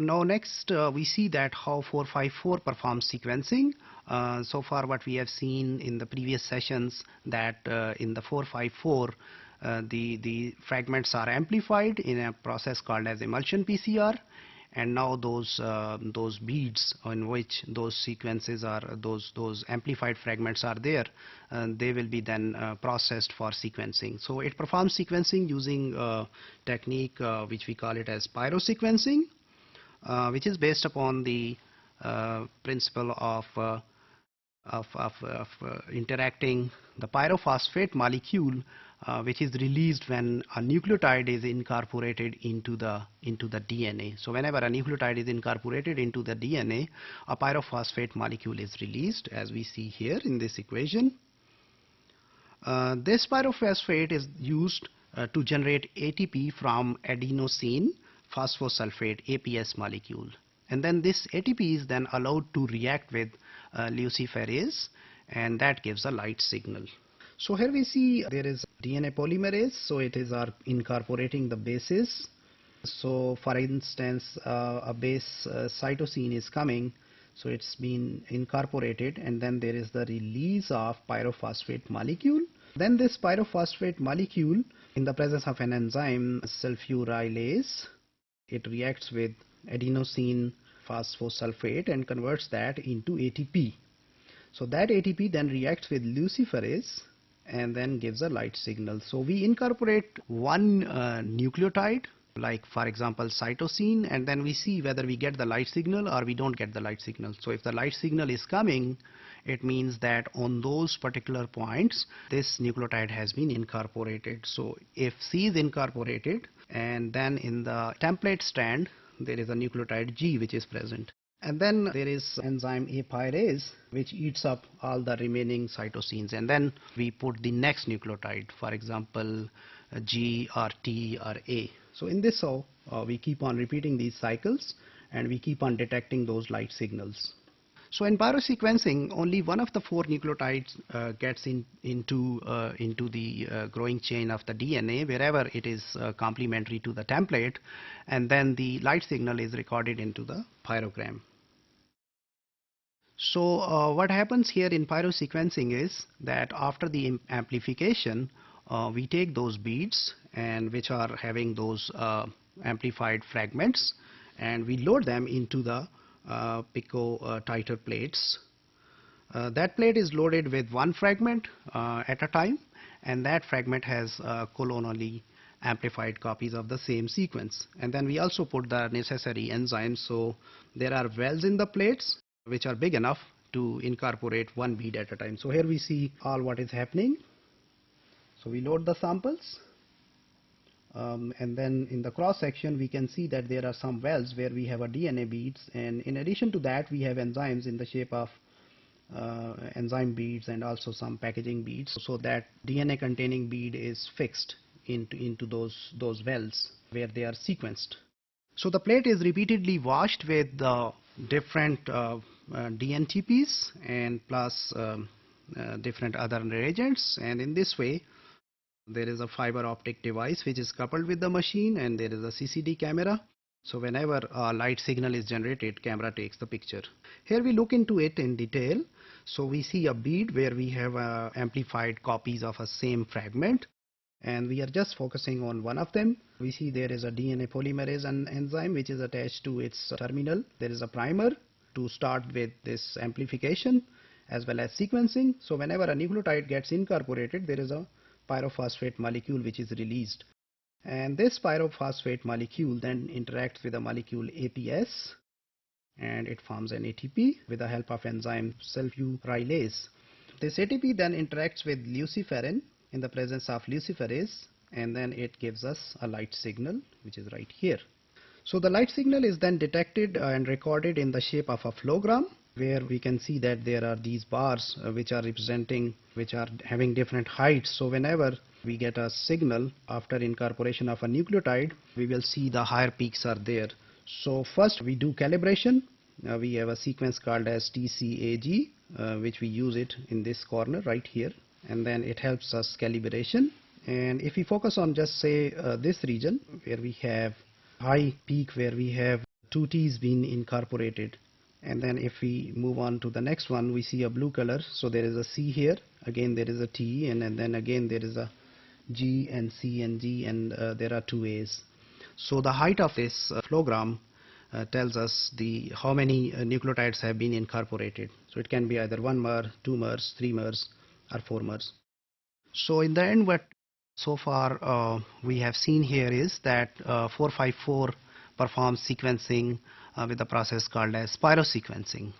Now next we see that how 454 performs sequencing. So far what we have seen in the previous sessions that in the 454 the fragments are amplified in a process called as emulsion PCR, and now those beads on which those sequences are, those amplified fragments are there, they will be then processed for sequencing. So it performs sequencing using a technique which we call it as pyrosequencing, which is based upon the principle of interacting the pyrophosphate molecule, which is released when a nucleotide is incorporated into the DNA. So whenever a nucleotide is incorporated into the DNA, a pyrophosphate molecule is released, as we see here in this equation. This pyrophosphate is used to generate ATP from adenosine phosphosulfate APS molecule, and then this ATP is then allowed to react with luciferase, and that gives a light signal. So here we see there is DNA polymerase, so it is incorporating the bases. So for instance, a base cytosine is coming, so it's been incorporated, and then there is the release of pyrophosphate molecule. Then this pyrophosphate molecule, in the presence of an enzyme sulfurylase, it reacts with adenosine phosphosulfate and converts that into ATP. So that ATP then reacts with luciferase and then gives a light signal. So we incorporate one nucleotide, like for example cytosine, and then we see whether we get the light signal or we don't get the light signal. So if the light signal is coming, it means that on those particular points this nucleotide has been incorporated. So if C is incorporated, and then in the template strand there is a nucleotide G which is present, and then there is enzyme apyrase which eats up all the remaining cytosines, and then we put the next nucleotide, for example G or T or A. So in this we keep on repeating these cycles and we keep on detecting those light signals. So in pyrosequencing, only one of the four nucleotides gets into the growing chain of the DNA wherever it is complementary to the template, and then the light signal is recorded into the pyrogram. So what happens here in pyrosequencing is that after the amplification, we take those beads and which are having those amplified fragments, and we load them into the pico titer plates. That plate is loaded with one fragment at a time, and that fragment has colonally amplified copies of the same sequence. And then we also put the necessary enzymes, so there are wells in the plates which are big enough to incorporate one bead at a time. So here we see all what is happening. So we load the samples, and then in the cross section we can see that there are some wells where we have a DNA beads, and in addition to that we have enzymes in the shape of enzyme beads and also some packaging beads, so that DNA containing bead is fixed into those wells where they are sequenced. So the plate is repeatedly washed with different DNTPs and plus different other reagents, and in this way there is a fiber optic device which is coupled with the machine, and there is a CCD camera. So whenever a light signal is generated, camera takes the picture. Here we look into it in detail. So we see a bead where we have amplified copies of a same fragment, and we are just focusing on one of them. We see there is a DNA polymerase enzyme which is attached to its terminal. There is a primer to start with this amplification as well as sequencing. So whenever a nucleotide gets incorporated, there is a pyrophosphate molecule which is released, and this pyrophosphate molecule then interacts with a molecule APS, and it forms an ATP with the help of enzyme sulfurylase. This ATP then interacts with luciferin in the presence of luciferase, and then it gives us a light signal which is right here. So the light signal is then detected and recorded in the shape of a flogram, where we can see that there are these bars which are having different heights. So whenever we get a signal after incorporation of a nucleotide, we will see the higher peaks are there. So first we do calibration. We have a sequence called as TCAG, which we use it in this corner right here, and then it helps us calibration. And if we focus on just say this region where we have high peak, where we have two T's been incorporated. And then if we move on to the next one, we see a blue color. So there is a C here. Again, there is a T, and then again there is a G and C and G, and there are two A's. So the height of this flogram tells us how many nucleotides have been incorporated. So it can be either 1 mer, 2 mers, 3 mers, or 4 mers. So in the end, what so far we have seen here is that 454 performs sequencing with a process called as spirosequencing.